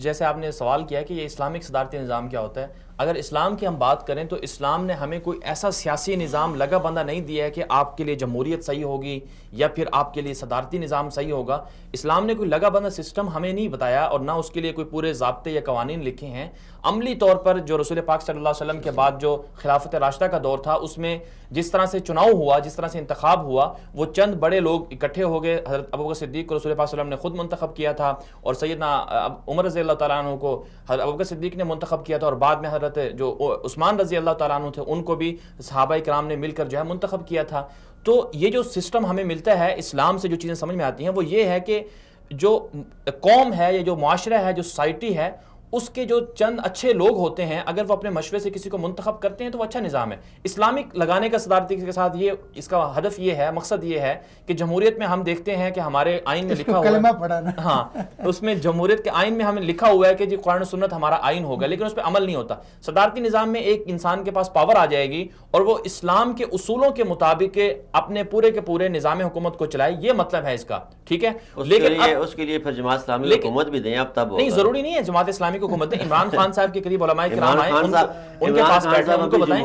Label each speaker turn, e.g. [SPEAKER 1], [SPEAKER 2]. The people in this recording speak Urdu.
[SPEAKER 1] جیسے آپ نے سوال کیا کہ یہ اسلامک صدارتی نظام کیا ہوتا ہے، اگر اسلام کی ہم بات کریں تو اسلام نے ہمیں کوئی ایسا سیاسی نظام لگا بندہ نہیں دیا ہے کہ آپ کے لیے جمہوریت صحیح ہوگی یا پھر آپ کے لیے صدارتی نظام صحیح ہوگا۔ اسلام نے کوئی لگا بندہ سسٹم ہمیں نہیں بتایا اور نہ اس کے لیے کوئی پورے ضابطے یا قوانین لکھے ہیں۔ عملی طور پر جو رسول پاک صلی اللہ علیہ وسلم کے بعد جو خلافت راشدہ کا دور تھا، اس میں جس طرح سے چناؤ ہوا، جس طرح سے انتخاب ہوا، وہ چند بڑے لوگ اکٹھے ہو گئے۔ حضرت ابوبکر صدیق کو رسول پاک صلی اللہ علیہ وسلم نے خود منتخب کیا تھا، اور سیدنا عمر رضی اللہ تعالیٰ عنہ کو حضرت ابوبکر صدیق نے منتخب کیا تھا، اور بعد میں حضرت جو عثمان رضی اللہ تعالیٰ عنہ تھے ان کو بھی صحابہ کرام نے مل کر جو ہے منتخب کیا تھا۔ تو یہ جو سسٹم ہمیں ملتا ہے اسلام سے، جو چیزیں سمجھ میں آتی ہیں وہ یہ ہے کہ جو قوم ہے یا جو معاشرہ ہے، جو سوسائٹی ہے، اس کے جو چند اچھے لوگ ہوتے ہیں، اگر وہ اپنے مشورے سے کسی کو منتخب کرتے ہیں تو وہ اچھا نظام ہے۔ اسلامک لگانے کا صدارتی کے ساتھ یہ اس کا ہدف یہ ہے، مقصد یہ ہے کہ جمہوریت میں ہم دیکھتے ہیں کہ ہمارے آئین میں لکھا ہوا ہے، ہاں اس میں جمہوریت کے آئین میں ہمیں لکھا ہوا ہے کہ جی قرآن و سنت ہمارا آئین ہوگا، لیکن اس پہ عمل نہیں ہوتا۔ صدارتی نظام میں ایک انسان کے پاس پاور آ جائے گی اور وہ اسلام کے اصولوں کے مطابق اپنے پورے کے پورے نظام حکومت کو چلائے، یہ مطلب ہے اس کا، ٹھیک ہے۔
[SPEAKER 2] لیکن اس کے لیے پھر جماعت اسلامی حکومت بھی دیں، اب تب
[SPEAKER 1] نہیں، ضروری نہیں ہے جماعت اسلامی کو حکومت دیں۔ عمران خان صاحب کے قریب علماء کرام آئے، ان کے پاس بیٹھے، ان کو بتائیں۔